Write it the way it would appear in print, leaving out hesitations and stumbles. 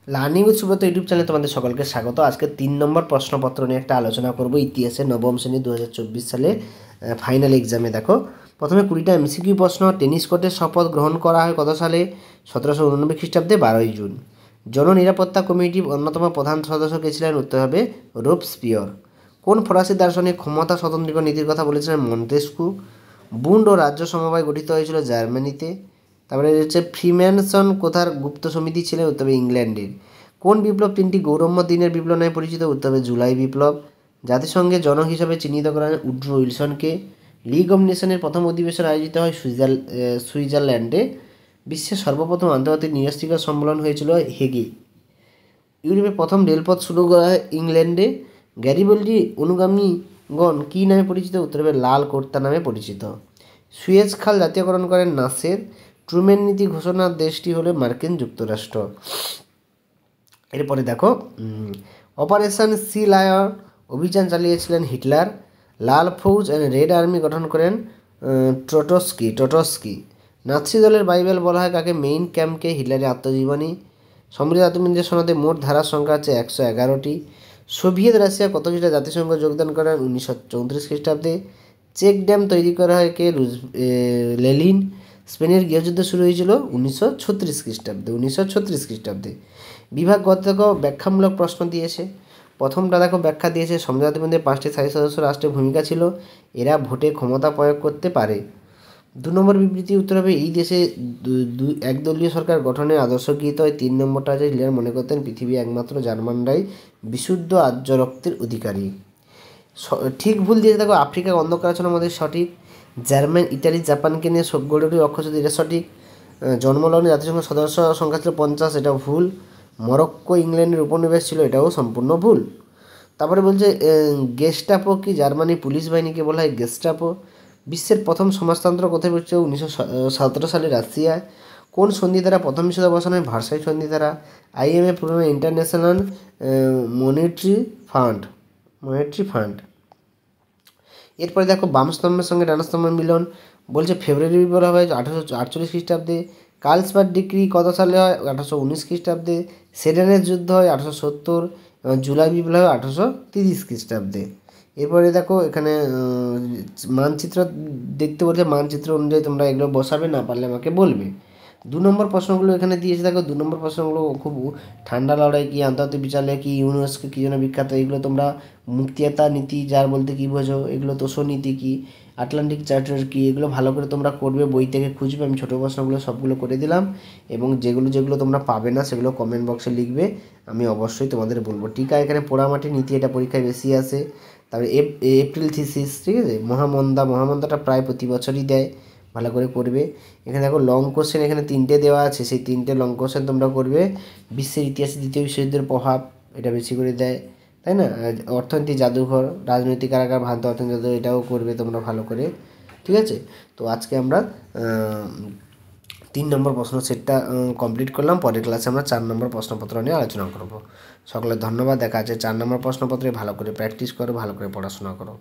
Learning with Subrata YouTube চ্যানেলে তোমাদের সকলকে স্বাগত। আজকে 3 নম্বর প্রশ্নপত্র নিয়ে একটা আলোচনা করব। ইতিহাসে নবম শ্রেণী 2024 সালে ফাইনাল এক্সামে দেখো প্রথমে 20টা এমসিকিউ প্রশ্ন। টেনিস কোর্টের শপথ গ্রহণ করা হয় কত সালে? 1789 খ্রিস্টাব্দে 12ই জুন। জননিরাপত্তা কমিটির অন্যতম প্রধান সদস্য কে ছিলেন? উত্তর হবে রোবস্পিয়র। কোন ফরাসি দার্শনিক ক্ষমতা স্বতন্ত্র নীতির কথা বলেছিলেন? মন্টেস্কু। বুন্ড ও রাজ্য সমবায় গঠিত হয়েছিল জার্মানিতে। তারপরে হচ্ছে ফ্রিম্যাসন কোথার গুপ্ত সমিতি ছিলেন? উত্তর হবে ইংল্যান্ডের। কোন বিপ্লব 3টি গৌরবময় দিনের বিপ্লব নামে পরিচিত? উত্তর হবে জুলাই বিপ্লব। জাতিসংঘের জনক হিসাবে চিহ্নিত করা হয় উড্রো উইলসনকে। লিগ অব নেশনের প্রথম অধিবেশন আয়োজিত হয় সুইজারল্যান্ডে। বিশ্বের সর্বপ্রথম আন্তর্জাতিক নিরস্ত্রীকরণ সম্মেলন হয়েছিল হেগে। ইউরোপে প্রথম রেলপথ শুরু করা হয় ইংল্যান্ডে। গ্যারিবল্ডি অনুগামীগণ কী নামে পরিচিত? উত্তর হবে লাল কোর্তা নামে পরিচিত। সুয়েজ খাল জাতীয়করণ করেন নাসের। ট্রুম্যান নীতি ঘোষণার দেশটি হলো মার্কিন যুক্তরাষ্ট্র। এরপরে দেখো অপারেশন সি লায়ন অভিযান চালিয়েছিলেন হিটলার। লাল ফৌজ অ্যান্ড রেড আর্মি গঠন করেন ট্রটস্কি। নাৎসি দলের বাইবেল বলা হয় কাকে? মেইন ক্যাম্পকে। হিটলারের আত্মজীবনী। সমৃদ্ধ আত্মবিন্দের সনদে মোট ধারার সংখ্যা আছে 111টি। সোভিয়েত রাশিয়া কত খ্রিস্টে জাতিসংঘ যোগদান করেন? 1934 খ্রিস্টাব্দে। চেক ড্যাম তৈরি করা হয় কে? লেনিন। স্পেনের গৃহযুদ্ধ শুরু হয়েছিল 1936 খ্রিস্টাব্দে। বিভাগ গত দেখো ব্যাখ্যামূলক প্রশ্ন দিয়েছে। প্রথমটা দেখো ব্যাখ্যা দিয়েছে সমৃদ্ধ আত্মবিন্দের 5টি স্থায়ী সদস্য রাষ্ট্রের ভূমিকা ছিল। এরা ভোটে ক্ষমতা প্রয়োগ করতে পারে। 2 নম্বর বিবৃতি উত্তর হবে এই দেশে একদলীয় সরকার গঠনের আদর্শ গৃহীত হয়। 3 নম্বরটা আছে হিটলার মনে করতেন পৃথিবীর একমাত্র জার্মানরাই বিশুদ্ধ আর্য রক্তের অধিকারী। ঠিক ভুল দিয়েছে দেখো আফ্রিকা অন্ধকারাচ্ছন্নের মধ্যে সঠিক। জার্মান ইটালি জাপানকে নিয়ে গড়ে উঠে অক্ষরশব্দ এটা সঠিক। জন্মলগ্নে জাতিসংঘ সদস্য সংখ্যা ছিল 50, এটা ভুল। মরক্কো ইংল্যান্ডের উপনিবেশ ছিল, এটাও সম্পূর্ণ ভুল। তারপরে বলছে গেস্টাপো কি? জার্মানি পুলিশ বাহিনীকে বলা হয় গেস্টাপো। বিশ্বের প্রথম সমাজতন্ত্র কোথায় পড়ছে? 1917 সালে রাশিয়ায়। কোন সন্ধি দ্বারা প্রথম বিশ্বযুদ্ধ অবসান হয়? ভার্সাই সন্ধি দ্বারা। IMF পুরনো ইন্টারন্যাশনাল মনিটারি ফান্ড। এরপরে দেখো বাম স্তম্ভের সঙ্গে ডান স্তম্ভের মিলন। বলছে ফেব্রুয়ারি বিপ্লব হয় 1848 খ্রিস্টাব্দে। কার্লসবার্গ ডিক্রি কত সালে হয়? 1819 খ্রিস্টাব্দে। সেডানের যুদ্ধ হয় 1870 এবং জুলাই বিপ্লব হয় 1830 খ্রিস্টাব্দে। এরপরে দেখো এখানে মানচিত্র দেখতে বলছে, মানচিত্র অনুযায়ী তোমরা এগুলো বসাবে, না পারলে আমাকে বলবে। 2 নম্বর প্রশ্নগুলো এখানে দিয়েছে দেখো। 2 নম্বর প্রশ্নগুলো খুব ঠান্ডা লড়াই কি? আন্তর্জাতিক বিচারালয় কি? ইউনেস্কো কী জন্য বিখ্যাত? এগুলো তোমরা মুক্তিয়াতা নীতি যার বলতে কী বোঝো? এগুলো তোষো নীতি কী? আটলান্টিক চার্টার কী? এগুলো ভালো করে তোমরা করবে, বই থেকে খুঁজবে। আমি ছোটো প্রশ্নগুলো সবগুলো করে দিলাম, এবং যেগুলো তোমরা পাবে না সেগুলো কমেন্ট বক্সে লিখবে, আমি অবশ্যই তোমাদের বলবো। টিকা এখানে পোড়ামাটি নীতি, এটা পরীক্ষায় বেশি আসে। তারপরে এপ্রিল থিসিস, ঠিক আছে। মহামন্দাটা প্রায় প্রতি বছরই দেয়, ভালো করে করবে। এখানে দেখো লং কোশ্চেন এখানে 3টে দেওয়া আছে, সেই 3টে লং কোশ্চেন তোমরা করবে। বিশ্বের ইতিহাসে দ্বিতীয় বিশ্বযুদ্ধের প্রভাব, এটা বেশি করে দেয়, তাই না। অর্থনীতি জাদুঘর, রাজনৈতিক কারাগার, ভ্রান্ত অর্থনীতি জাদুঘর, এটাও করবে তোমরা ভালো করে, ঠিক আছে। তো আজকে আমরা 3 নম্বর প্রশ্ন সেটটা কমপ্লিট করলাম। পরের ক্লাসে আমরা 4 নম্বর প্রশ্নপত্র নিয়ে আলোচনা করব। সকলের ধন্যবাদ। দেখা আছে 4 নম্বর প্রশ্নপত্রে। ভালো করে প্র্যাকটিস করো, ভালো করে পড়াশোনা করো।